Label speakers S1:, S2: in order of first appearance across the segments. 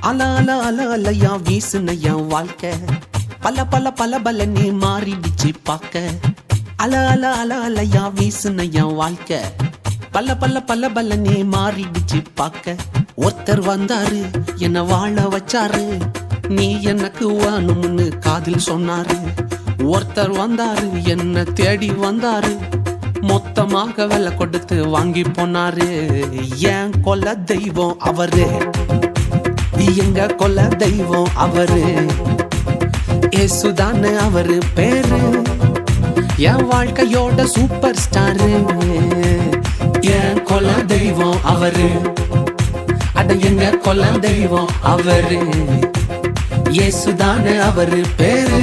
S1: அல அல அல அலையா வீசுன என் வாழ்க்கை பல பல பல பல நீ மாறிடுச்சு பாக்க. அல அல அல அலையா வீசுன என் வாழ்க்கை பல பல பல பல நீ மாறிடுச்சு பாக்க. ஒருத்தர் வந்தாரு என்ன வாழ வச்சாரு, நீ எனக்கு வேணும்னு காதில் சொன்னாரு. ஒருத்தர் வந்தாரு என்ன தேடி வந்தாரு, மொத்தமாக விலை கொடுத்து வாங்கி போனாரு. என் கொல்ல தெய்வம் அவரு, எங்க கொல்ல தெய்வம் அவரு, ஏசுதானே அவரு பேரு, என் வாழ்க்கையோட சூப்பர் ஸ்டாரு. என் கொல்ல தெய்வம் அவரு, அட எங்க கொல்ல தெய்வம் அவரு, ஏசுதானே அவரு பேரு,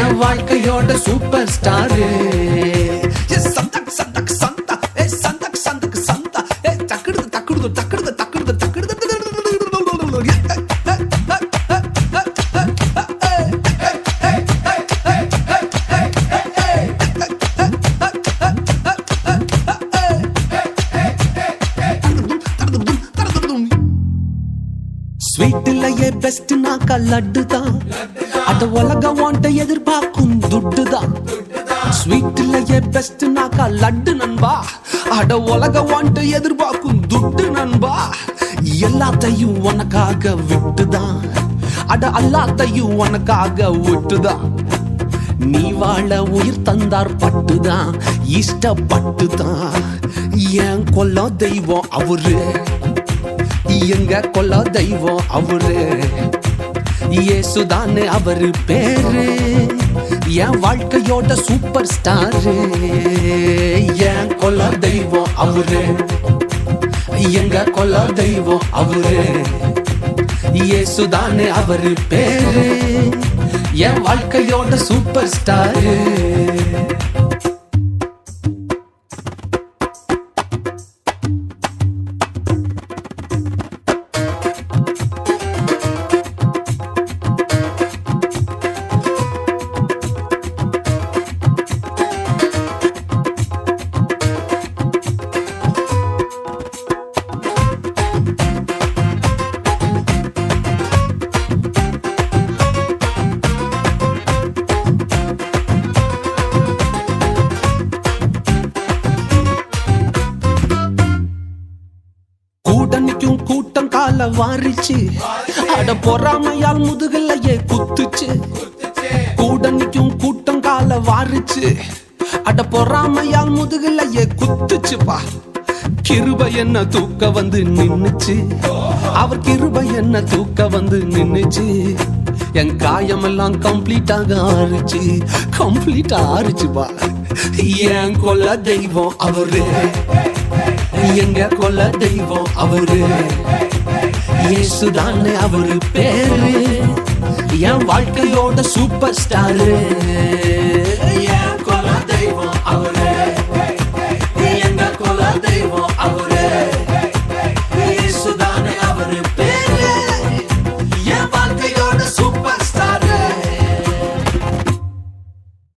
S1: என் வாழ்க்கையோட சூப்பர் ஸ்டாரு. சந்தக் சந்தக் சந்தா ஏ சந்தக் சந்தக் சந்தா ஏ தக்குடுது தக்குடுது தக்குடுது தக்குடுது தக்குடுது. ஸ்வீட்லயே பெஸ்ட் நாக்கா லட்டு தான், அட உலகம் வாண்ட எதிர்பார்க்கும் துட்டு தான். ஸ்வீட்லயே பெஸ்ட் நாக்கா லட்டு நண்பா, அட உலகம் வாண்ட எதிர்பார்க்கும் துட்டு நண்பா. எல்லாத்தையும் உனக்காக விட்டுதான், அட எல்லாத்தையும் உனக்காக விட்டுதான். நீ வாழ உயிர் தந்தார் பட்டுதான், இஷ்டப்பட்டுதான். என் கொல்ல தெய்வம் அவரு, எங்க கொல்ல தெய்வம் அவரு, ஏசுதானே அவரு பேரு, என் வாழ்க்கையோட சூப்பர் ஸ்டாரு. என் கொல்ல தெய்வம் அவரு, எங்க கொல்ல தெய்வம் அவரு, ஏசுதானே அவரு பேரு, என் வாழ்க்கையோட சூப்பர் ஸ்டாரு. கூட்டணிக்கும் கூட்டம் கால வாரிச்சு, அட பொறாமையால் முதுகலையே குத்துச்சு. கூட்டணிக்கும் கூட்டம் கால வாரிச்சு, அட பொறாமையால் முதுகலையே குத்துச்சுப்பா. கிருபை என்ன தூக்க வந்து நின்னுச்சு, அவர் கிருபை என்ன தூக்க வந்து நின்னுச்சு. என் காயமெல்லாம் கம்ப்ளீட்டாக ஆறுச்சு, கம்ப்ளீட்டா ஆறுச்சுப்பா. என் கொல்ல தெய்வம் அவரு, எங்க கொல்ல தெய்வம் அவரு, ஏசுதானே அவரு பேரு, என் வாழ்க்கையோட சூப்பர் ஸ்டாரு. என் கொல்ல தெய்வம் அவரு.